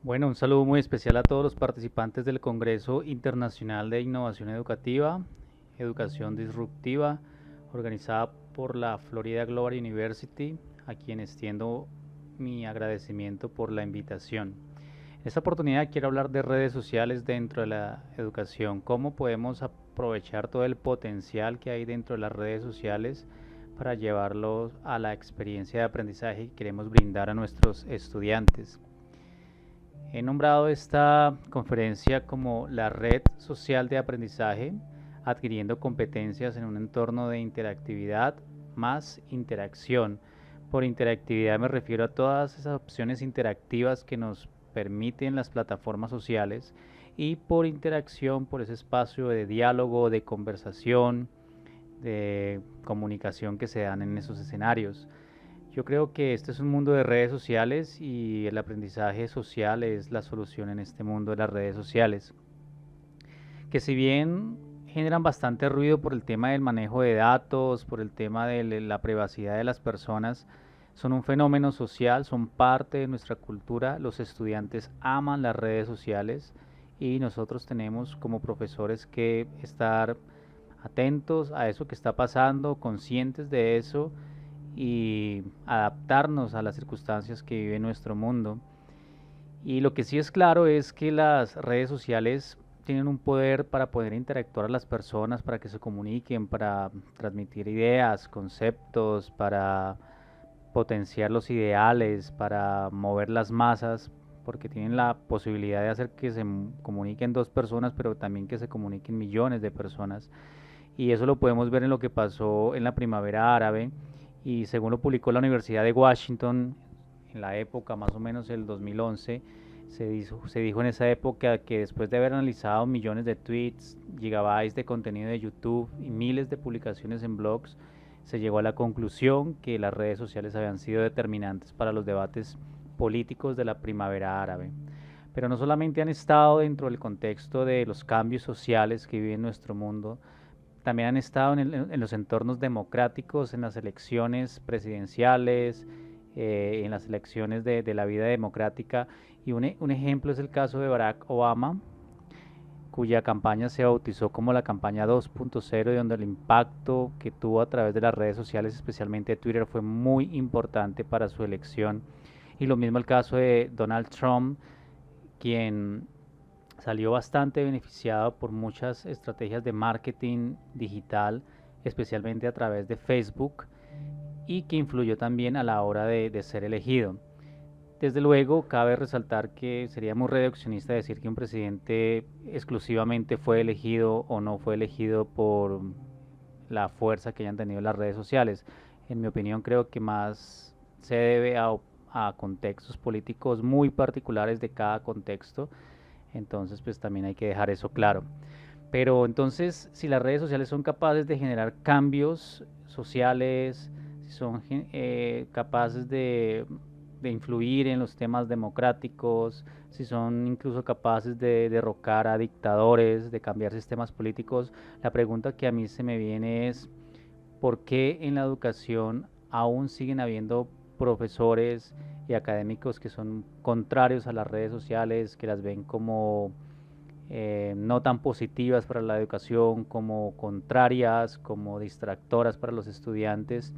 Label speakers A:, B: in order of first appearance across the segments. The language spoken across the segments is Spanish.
A: Bueno, un saludo muy especial a todos los participantes del Congreso Internacional de Innovación Educativa, Educación Disruptiva, organizada por la Florida Global University, a quien extiendo mi agradecimiento por la invitación. En esta oportunidad quiero hablar de redes sociales dentro de la educación, cómo podemos aprovechar todo el potencial que hay dentro de las redes sociales para llevarlo a la experiencia de aprendizaje que queremos brindar a nuestros estudiantes. He nombrado esta conferencia como la red social de aprendizaje, adquiriendo competencias en un entorno de interactividad más interacción. Por interactividad me refiero a todas esas opciones interactivas que nos permiten las plataformas sociales y por interacción, por ese espacio de diálogo, de conversación, de comunicación que se dan en esos escenarios. Yo creo que este es un mundo de redes sociales y el aprendizaje social es la solución en este mundo de las redes sociales, que si bien generan bastante ruido por el tema del manejo de datos, por el tema de la privacidad de las personas, son un fenómeno social, son parte de nuestra cultura. Los estudiantes aman las redes sociales y nosotros tenemos como profesores que estar atentos a eso que está pasando, conscientes de eso y adaptarnos a las circunstancias que vive nuestro mundo. Y lo que sí es claro es que las redes sociales tienen un poder para poder interactuar a las personas, para que se comuniquen, para transmitir ideas, conceptos, para potenciar los ideales, para mover las masas, porque tienen la posibilidad de hacer que se comuniquen dos personas, pero también que se comuniquen millones de personas. Y eso lo podemos ver en lo que pasó en la primavera árabe, y según lo publicó la Universidad de Washington en la época más o menos el 2011, se dijo en esa época que después de haber analizado millones de tweets, gigabytes de contenido de YouTube y miles de publicaciones en blogs, se llegó a la conclusión que las redes sociales habían sido determinantes para los debates políticos de la primavera árabe. Pero no solamente han estado dentro del contexto de los cambios sociales que vive nuestro mundo, también han estado en los entornos democráticos, en las elecciones presidenciales, en las elecciones de la vida democrática. Y un ejemplo es el caso de Barack Obama, cuya campaña se bautizó como la campaña 2.0, y donde el impacto que tuvo a través de las redes sociales, especialmente Twitter, fue muy importante para su elección. Y lo mismo el caso de Donald Trump, quien salió bastante beneficiado por muchas estrategias de marketing digital, especialmente a través de Facebook, y que influyó también a la hora de ser elegido. Desde luego, cabe resaltar que sería muy reduccionista decir que un presidente exclusivamente fue elegido o no fue elegido por la fuerza que hayan tenido las redes sociales. En mi opinión, creo que más se debe a contextos políticos muy particulares de cada contexto. Entonces, pues también hay que dejar eso claro. Pero entonces, si las redes sociales son capaces de generar cambios sociales, si son capaces de influir en los temas democráticos, si son incluso capaces de derrocar a dictadores, de cambiar sistemas políticos, la pregunta que a mí se me viene es, ¿por qué en la educación aún siguen habiendo profesores y académicos que son contrarios a las redes sociales, que las ven como no tan positivas para la educación, como contrarias, como distractoras para los estudiantes,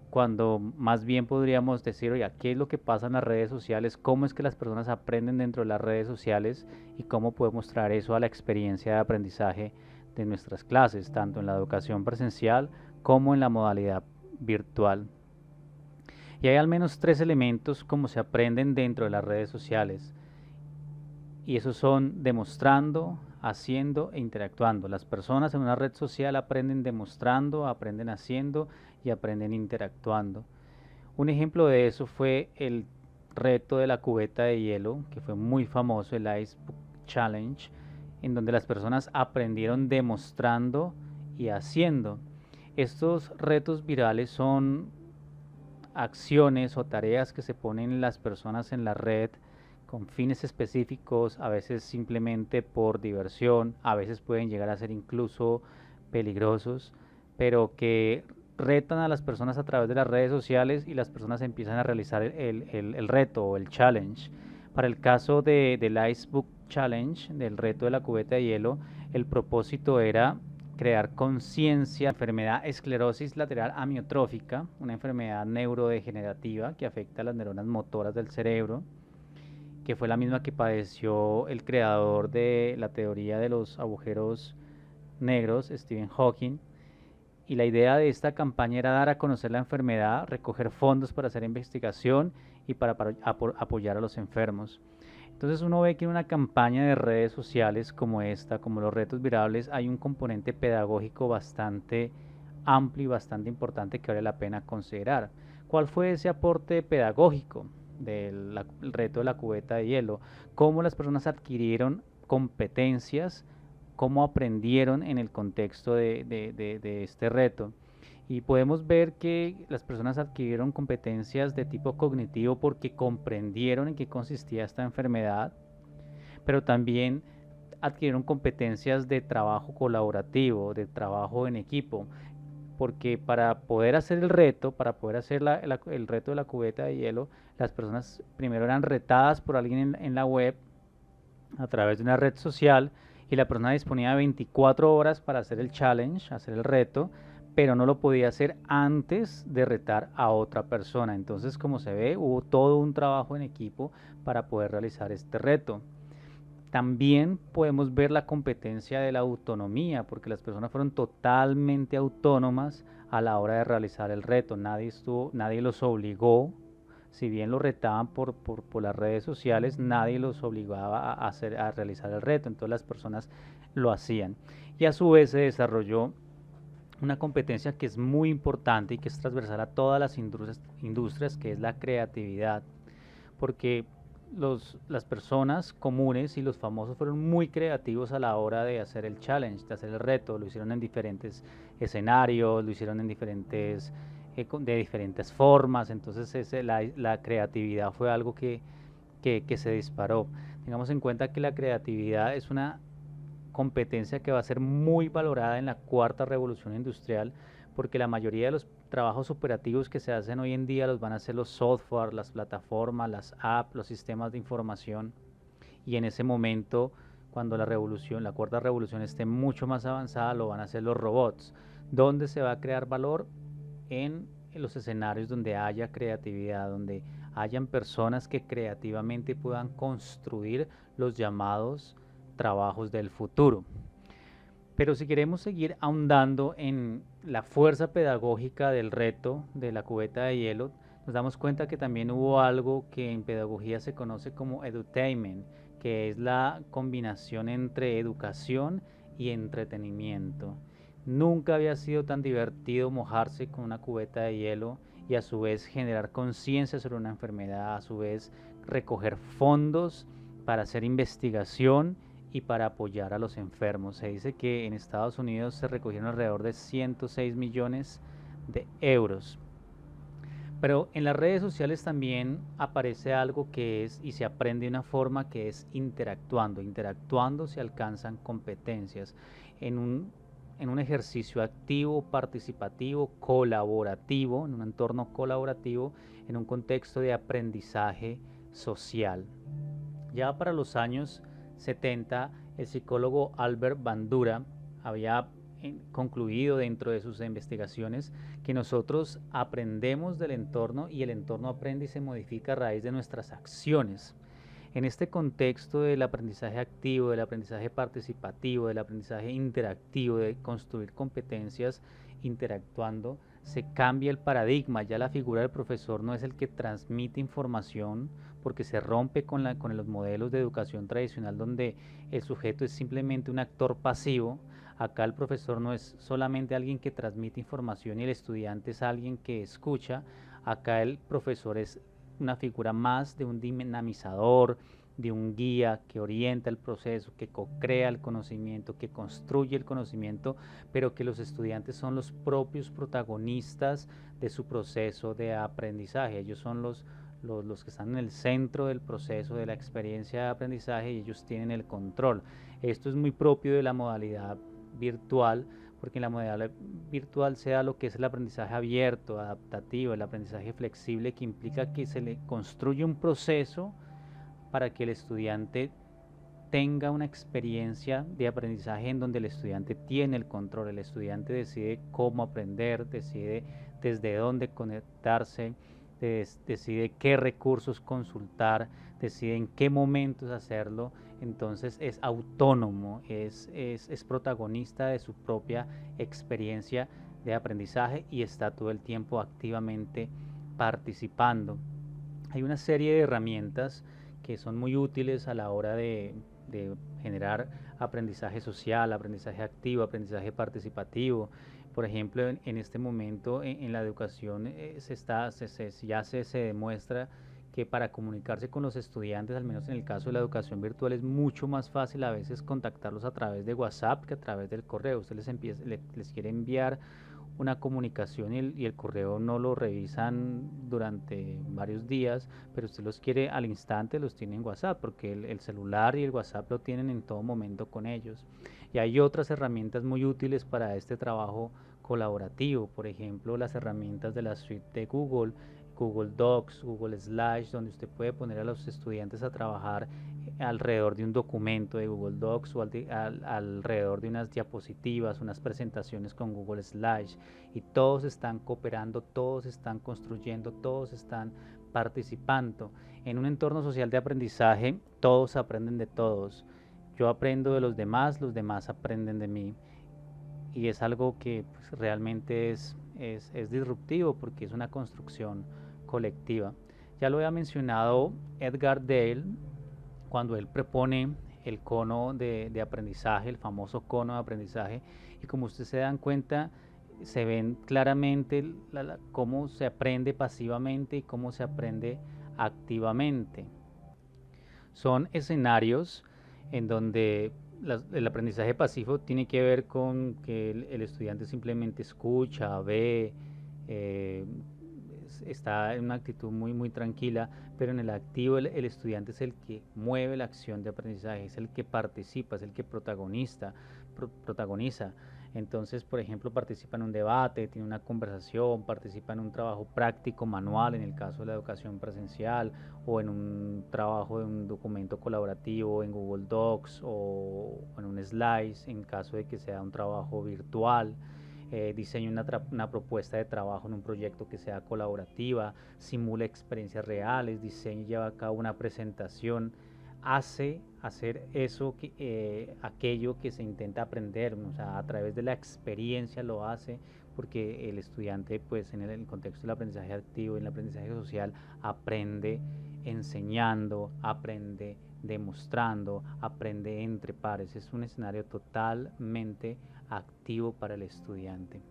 A: cuando más bien podríamos decir, oye, ¿qué es lo que pasa en las redes sociales? ¿Cómo es que las personas aprenden dentro de las redes sociales? ¿Y cómo podemos traer eso a la experiencia de aprendizaje de nuestras clases, tanto en la educación presencial como en la modalidad virtual? Y hay al menos tres elementos como se aprenden dentro de las redes sociales. Y esos son demostrando, haciendo e interactuando. Las personas en una red social aprenden demostrando, aprenden haciendo y aprenden interactuando. Un ejemplo de eso fue el reto de la cubeta de hielo, que fue muy famoso, el Ice Challenge, en donde las personas aprendieron demostrando y haciendo. Estos retos virales son acciones o tareas que se ponen las personas en la red con fines específicos, a veces simplemente por diversión, a veces pueden llegar a ser incluso peligrosos, pero que retan a las personas a través de las redes sociales y las personas empiezan a realizar el reto o el challenge Para el caso del Ice Book Challenge, del reto de la cubeta de hielo, el propósito era crear conciencia de la enfermedad esclerosis lateral amiotrófica, una enfermedad neurodegenerativa que afecta a las neuronas motoras del cerebro, que fue la misma que padeció el creador de la teoría de los agujeros negros, Stephen Hawking. Y la idea de esta campaña era dar a conocer la enfermedad, recoger fondos para hacer investigación y para apoyar a los enfermos. Entonces uno ve que en una campaña de redes sociales como esta, como los retos virables, hay un componente pedagógico bastante amplio y bastante importante que vale la pena considerar. ¿Cuál fue ese aporte pedagógico del reto de la cubeta de hielo? ¿Cómo las personas adquirieron competencias? ¿Cómo aprendieron en el contexto de este reto? Y podemos ver que las personas adquirieron competencias de tipo cognitivo porque comprendieron en qué consistía esta enfermedad, pero también adquirieron competencias de trabajo colaborativo, de trabajo en equipo, porque para poder hacer el reto, para poder hacer el reto de la cubeta de hielo, las personas primero eran retadas por alguien en la web a través de una red social y la persona disponía de 24 horas para hacer el challenge, hacer el reto, pero no lo podía hacer antes de retar a otra persona. Entonces, como se ve, hubo todo un trabajo en equipo para poder realizar este reto. También podemos ver la competencia de la autonomía, porque las personas fueron totalmente autónomas a la hora de realizar el reto. Nadie los obligó, si bien lo retaban por las redes sociales, nadie los obligaba a realizar el reto, entonces las personas lo hacían. Y a su vez se desarrolló una competencia que es muy importante y que es transversal a todas las industrias, que es la creatividad, porque las personas comunes y los famosos fueron muy creativos a la hora de hacer el challenge, de hacer el reto, lo hicieron en diferentes escenarios, lo hicieron en de diferentes formas, entonces la creatividad fue algo que se disparó. Tengamos en cuenta que la creatividad es una competencia que va a ser muy valorada en la cuarta revolución industrial, porque la mayoría de los trabajos operativos que se hacen hoy en día los van a hacer los software, las plataformas, las apps, los sistemas de información, y en ese momento, cuando la cuarta revolución esté mucho más avanzada, lo van a hacer los robots. ¿Dónde se va a crear valor? En los escenarios donde haya creatividad, donde hayan personas que creativamente puedan construir los llamados trabajos del futuro. Pero si queremos seguir ahondando en la fuerza pedagógica del reto de la cubeta de hielo, nos damos cuenta que también hubo algo que en pedagogía se conoce como edutainment, que es la combinación entre educación y entretenimiento. Nunca había sido tan divertido mojarse con una cubeta de hielo y a su vez generar conciencia sobre una enfermedad, a su vez recoger fondos para hacer investigación y para apoyar a los enfermos. Se dice que en Estados Unidos se recogieron alrededor de 106 millones de euros. Pero en las redes sociales también aparece algo que es, y se aprende de una forma que es interactuando. Interactuando se alcanzan competencias en un ejercicio activo, participativo, colaborativo, en un entorno colaborativo, en un contexto de aprendizaje social. Ya para los años 70, el psicólogo Albert Bandura había concluido dentro de sus investigaciones que nosotros aprendemos del entorno y el entorno aprende y se modifica a raíz de nuestras acciones. En este contexto del aprendizaje activo, del aprendizaje participativo, del aprendizaje interactivo, de construir competencias interactuando, se cambia el paradigma. Ya la figura del profesor no es el que transmite información, porque se rompe con los modelos de educación tradicional donde el sujeto es simplemente un actor pasivo. Acá el profesor no es solamente alguien que transmite información y el estudiante es alguien que escucha. Acá el profesor es una figura más de un dinamizador, de un guía que orienta el proceso, que co-crea el conocimiento, que construye el conocimiento, pero que los estudiantes son los propios protagonistas de su proceso de aprendizaje. Ellos son los que están en el centro del proceso de la experiencia de aprendizaje y ellos tienen el control. Esto es muy propio de la modalidad virtual, porque en la modalidad virtual se da lo que es el aprendizaje abierto, adaptativo, el aprendizaje flexible, que implica que se le construye un proceso para que el estudiante tenga una experiencia de aprendizaje en donde el estudiante tiene el control, el estudiante decide cómo aprender, decide desde dónde conectarse, decide qué recursos consultar, decide en qué momentos hacerlo. Entonces es autónomo, es protagonista de su propia experiencia de aprendizaje y está todo el tiempo activamente participando. Hay una serie de herramientas que son muy útiles a la hora de generar aprendizaje social, aprendizaje activo, aprendizaje participativo. Por ejemplo, en este momento en la educación ya se demuestra que para comunicarse con los estudiantes, al menos en el caso de la educación virtual, es mucho más fácil a veces contactarlos a través de WhatsApp que a través del correo. Usted les quiere enviar una comunicación y el correo no lo revisan durante varios días, pero usted los quiere al instante, los tiene en WhatsApp, porque el celular y el WhatsApp lo tienen en todo momento con ellos. Y hay otras herramientas muy útiles para este trabajo colaborativo, por ejemplo, las herramientas de la suite de Google, Google Docs, Google Slash, donde usted puede poner a los estudiantes a trabajar alrededor de un documento de Google Docs o alrededor de unas diapositivas, unas presentaciones con Google Slash, y todos están cooperando, todos están construyendo, todos están participando. En un entorno social de aprendizaje, todos aprenden de todos. Yo aprendo de los demás aprenden de mí. Y es algo que pues, realmente es disruptivo porque es una construcción colectiva. Ya lo había mencionado Edgar Dale cuando él propone el cono de aprendizaje, el famoso cono de aprendizaje, y como ustedes se dan cuenta, se ven claramente cómo se aprende pasivamente y cómo se aprende activamente. Son escenarios en donde el aprendizaje pasivo tiene que ver con que el estudiante simplemente escucha, ve, eh, está en una actitud muy tranquila, pero en el activo el estudiante es el que mueve la acción de aprendizaje, es el que participa, es el que protagoniza. Entonces, por ejemplo, participa en un debate, tiene una conversación, participa en un trabajo práctico, manual, en el caso de la educación presencial, o en un trabajo de un documento colaborativo en Google Docs o en un Slides, en caso de que sea un trabajo virtual. Diseña una propuesta de trabajo en un proyecto que sea colaborativa, simula experiencias reales, diseña y lleva a cabo una presentación, hace hacer eso aquello que se intenta aprender, o sea, a través de la experiencia lo hace, porque el estudiante, pues en el contexto del aprendizaje activo y en el aprendizaje social, aprende enseñando, aprende demostrando, aprende entre pares. Es un escenario totalmente activo para el estudiante.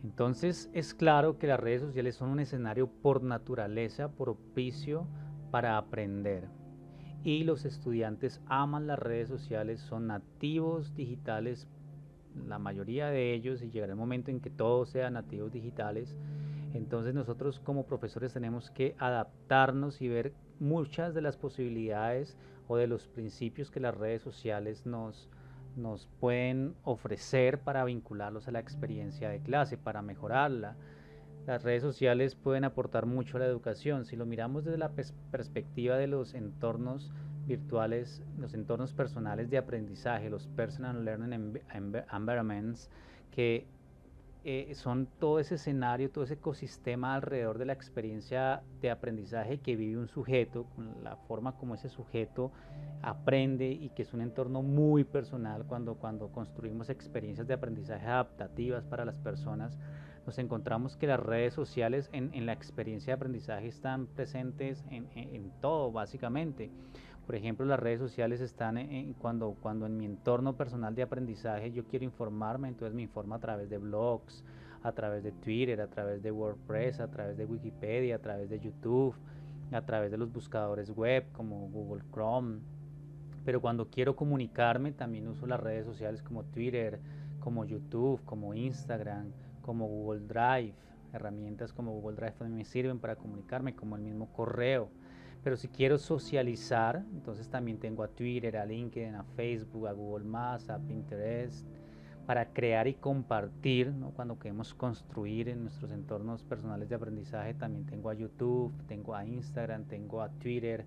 A: Entonces es claro que las redes sociales son un escenario por naturaleza propicio para aprender. Y los estudiantes aman las redes sociales, son nativos digitales, la mayoría de ellos, y llegará el momento en que todos sean nativos digitales. Entonces nosotros como profesores tenemos que adaptarnos y ver muchas de las posibilidades o de los principios que las redes sociales nos pueden ofrecer para vincularlos a la experiencia de clase, para mejorarla. Las redes sociales pueden aportar mucho a la educación. Si lo miramos desde la perspectiva de los entornos virtuales, los entornos personales de aprendizaje, los Personal Learning Environments, que son todo ese escenario, todo ese ecosistema alrededor de la experiencia de aprendizaje que vive un sujeto, con la forma como ese sujeto aprende, y que es un entorno muy personal. Cuando construimos experiencias de aprendizaje adaptativas para las personas, nos encontramos que las redes sociales en la experiencia de aprendizaje están presentes en todo, básicamente. Por ejemplo, las redes sociales están cuando en mi entorno personal de aprendizaje yo quiero informarme, entonces me informo a través de blogs, a través de Twitter, a través de WordPress, a través de Wikipedia, a través de YouTube, a través de los buscadores web como Google Chrome. Pero cuando quiero comunicarme también uso las redes sociales como Twitter, como YouTube, como Instagram, como Google Drive. Herramientas como Google Drive también me sirven para comunicarme, como el mismo correo. Pero si quiero socializar, entonces también tengo a Twitter, a LinkedIn, a Facebook, a Google+, a Pinterest. para crear y compartir, ¿no? Cuando queremos construir en nuestros entornos personales de aprendizaje, también tengo a YouTube, tengo a Instagram, tengo a Twitter,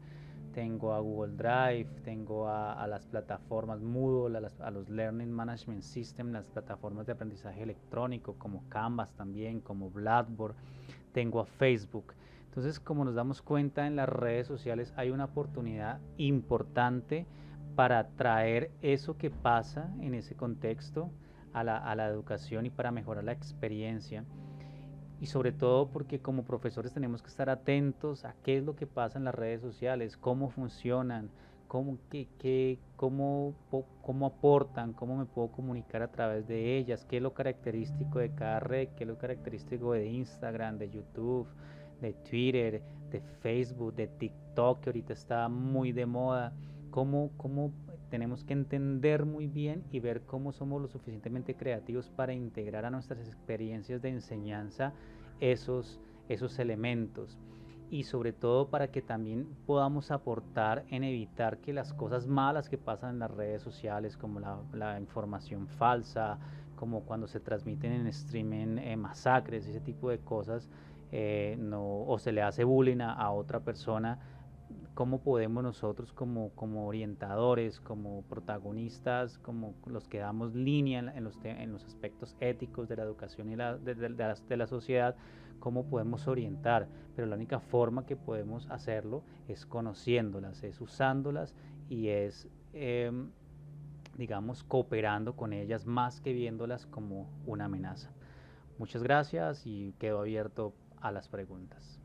A: tengo a Google Drive, tengo a las plataformas Moodle, a los Learning Management System, las plataformas de aprendizaje electrónico como Canvas también, como Blackboard, tengo a Facebook. Entonces, como nos damos cuenta, en las redes sociales hay una oportunidad importante para traer eso que pasa en ese contexto a la educación y para mejorar la experiencia. Y sobre todo porque como profesores tenemos que estar atentos a qué es lo que pasa en las redes sociales, cómo funcionan, cómo aportan, cómo me puedo comunicar a través de ellas, qué es lo característico de cada red, qué es lo característico de Instagram, de YouTube, de Twitter, de Facebook, de TikTok, que ahorita está muy de moda, cómo tenemos que entender muy bien y ver cómo somos lo suficientemente creativos para integrar a nuestras experiencias de enseñanza esos elementos, y sobre todo para que también podamos aportar en evitar que las cosas malas que pasan en las redes sociales, como la información falsa, como cuando se transmiten en streaming masacres, ese tipo de cosas, no, o se le hace bullying a otra persona, cómo podemos nosotros como orientadores, como protagonistas, como los que damos línea en los aspectos éticos de la educación y de la sociedad, cómo podemos orientar. Pero la única forma que podemos hacerlo es conociéndolas, es usándolas y es, digamos, cooperando con ellas más que viéndolas como una amenaza. Muchas gracias y quedo abierto a las preguntas.